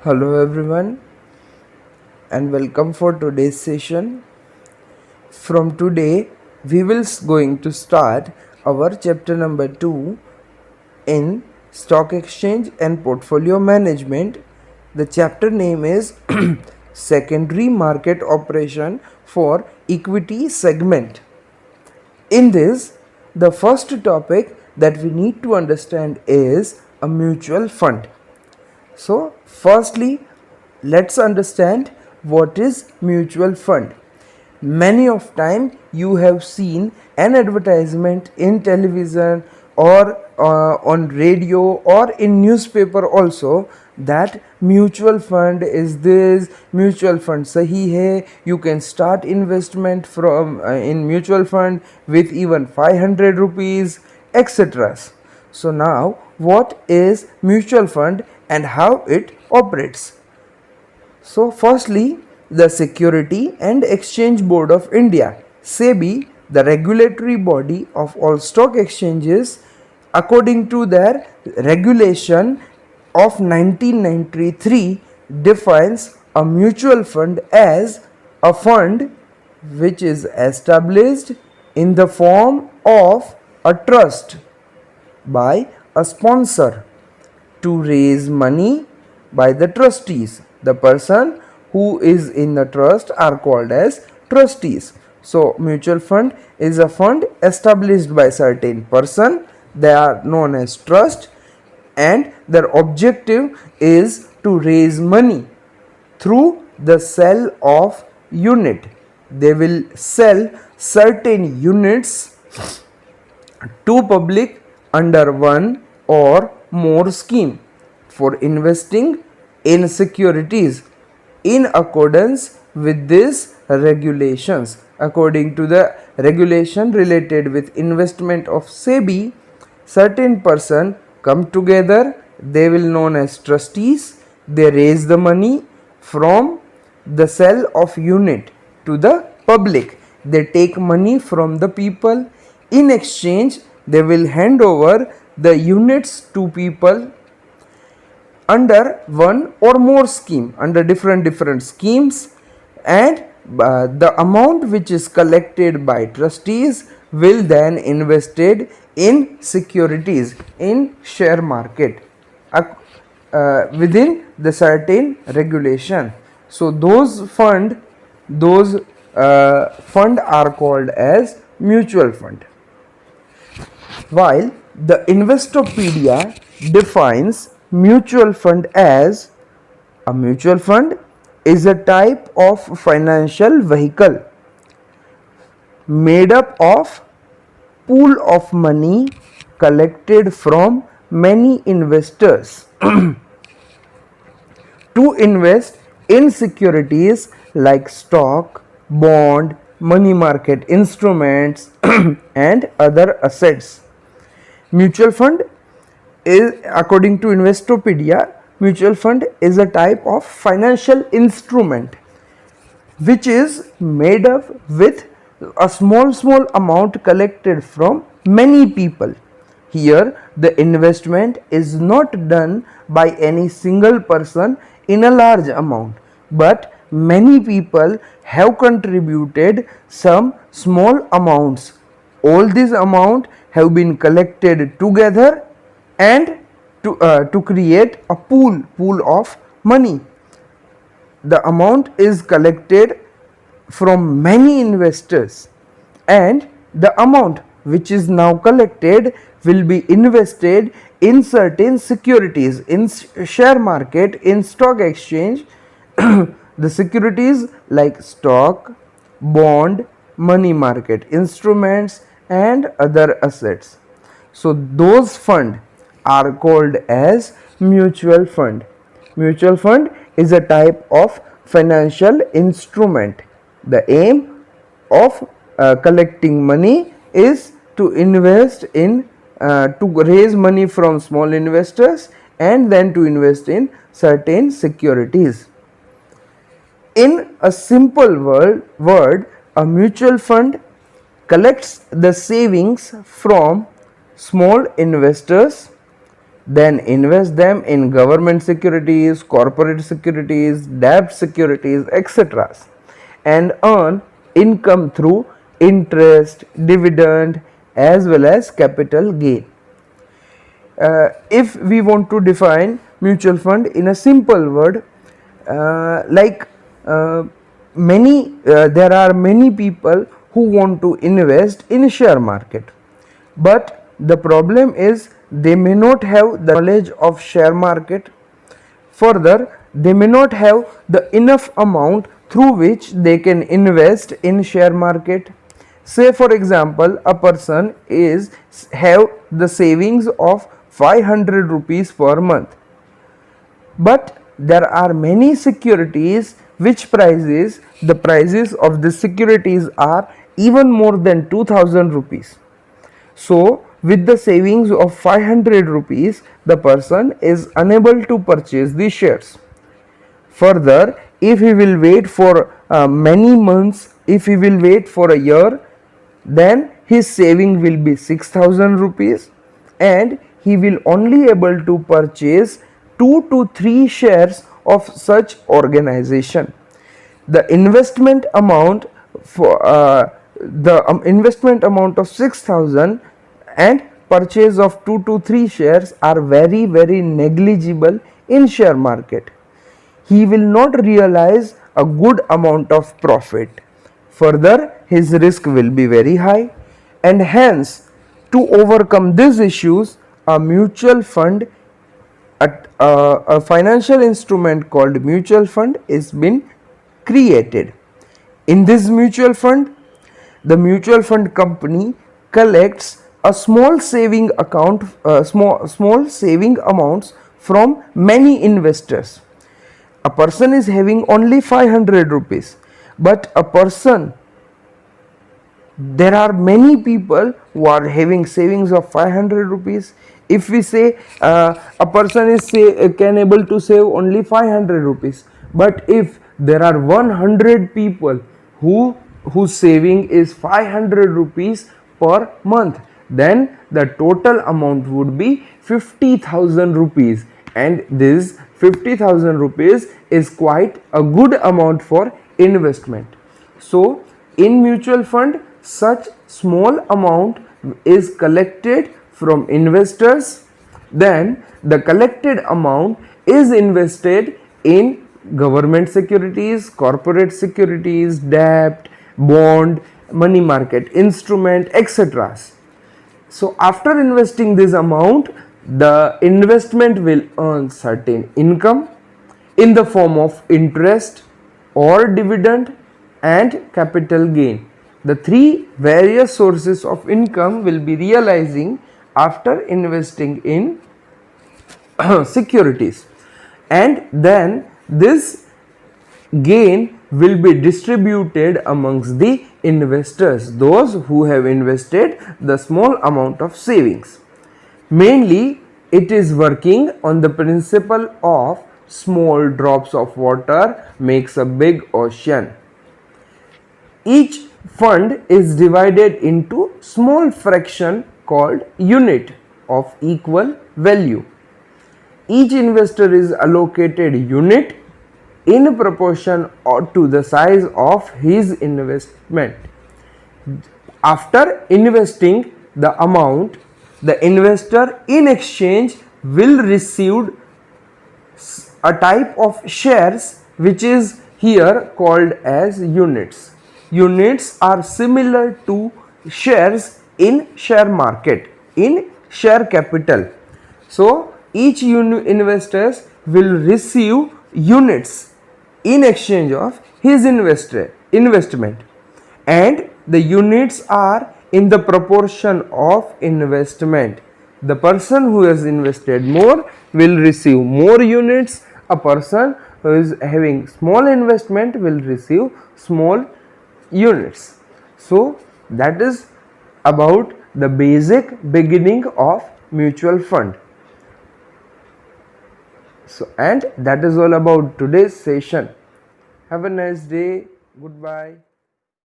Hello everyone and welcome for today's session. From today we will going to start our chapter number 2 in stock exchange and portfolio management. The chapter name is secondary market operation for equity segment. In this, the first topic that we need to understand is a mutual fund. So firstly, let's understand what is mutual fund. Many of time you have seen an advertisement in television or on radio or in newspaper also that mutual fund is this, mutual fund sahi hai, you can start investment from in mutual fund with even 500 rupees, etc. So now what is mutual fund and how it operates? So firstly, the Security and Exchange Board of India, SEBI, the regulatory body of all stock exchanges, according to their regulation of 1993, defines a mutual fund as a fund which is established in the form of a trust by a sponsor to raise money by the trustees. The person who is in the trust are called as trustees. So mutual fund is a fund established by certain person. They are known as trust and their objective is to raise money through the sale of unit. They will sell certain units to public under one or more scheme for investing in securities in accordance with these regulations. According to the regulation related with investment of SEBI, certain person come together, they will known as trustees. They raise the money from the sale of unit to the public. They take money from the people. In exchange, they will hand over the units to people under one or more scheme, under different schemes, and the amount which is collected by trustees will then invested in securities in share market within the certain regulation. So those fund are called as mutual fund. While the Investopedia defines mutual fund as a mutual fund is a type of financial vehicle made up of pool of money collected from many investors to invest in securities like stock, bond, money market instruments and other assets. Mutual fund is, according to Investopedia, mutual fund is a type of financial instrument which is made up with a small amount collected from many people. Here the investment is not done by any single person in a large amount, but many people have contributed some small amounts. All these amount have been collected together and to create a pool of money. The amount is collected from many investors and the amount which is now collected will be invested in certain securities in share market, in stock exchange. The securities like stock, bond, money market instruments and other assets. So those fund are called as mutual fund. Mutual fund is a type of financial instrument. The aim of collecting money is to invest in to raise money from small investors and then to invest in certain securities. In a simple word, a mutual fund collects the savings from small investors then invest them in government securities, corporate securities, debt securities, etc., and earn income through interest, dividend, as well as capital gain. If we want to define mutual fund in a simple word, like there are many people who want to invest in share market, but the problem is they may not have the knowledge of share market. Further, they may not have the enough amount through which they can invest in share market. Say for example, a person is have the savings of 500 rupees per month, but there are many securities which the prices of the securities are even more than 2000 rupees. So with the savings of 500 rupees, the person is unable to purchase the shares. Further, if he will wait for many months, if he will wait for a year, then his saving will be 6000 rupees, and he will only able to purchase 2 to 3 shares of such organization. The investment amount of 6000 and purchase of 2 to 3 shares are very negligible in share market. He will not realize a good amount of profit. Further, his risk will be very high, and hence to overcome these issues, a mutual fund, a financial instrument called mutual fund is been created. In this mutual fund, the mutual fund company collects a small saving amounts from many investors. A person is having only 500 rupees, but there are many people who are having savings of 500 rupees. If we say a person is can able to save only 500 rupees, but if there are 100 people whose saving is 500 rupees per month, then the total amount would be 50,000 rupees, and this 50,000 rupees is quite a good amount for investment. So in mutual fund, such small amount is collected from investors, then the collected amount is invested in government securities, corporate securities, debt, bond, money market instrument, etc. So after investing this amount, the investment will earn certain income in the form of interest or dividend and capital gain. The three various sources of income will be realizing after investing in securities, and then this gain will be distributed amongst the investors, those who have invested the small amount of savings. Mainly it is working on the principle of small drops of water makes a big ocean. Each fund is divided into small fraction called unit of equal value. Each investor is allocated unit in proportion to the size of his investment. After investing the amount, the investor in exchange will receive a type of shares which is here called as units. Units are similar to shares in share market, in share capital. So each investors will receive units in exchange of his investment, and the units are in the proportion of investment. The person who has invested more will receive more units. A person who is having small investment will receive small units. So that is about the basic beginning of mutual fund. So, and that is all about today's session. Have a nice day. Goodbye.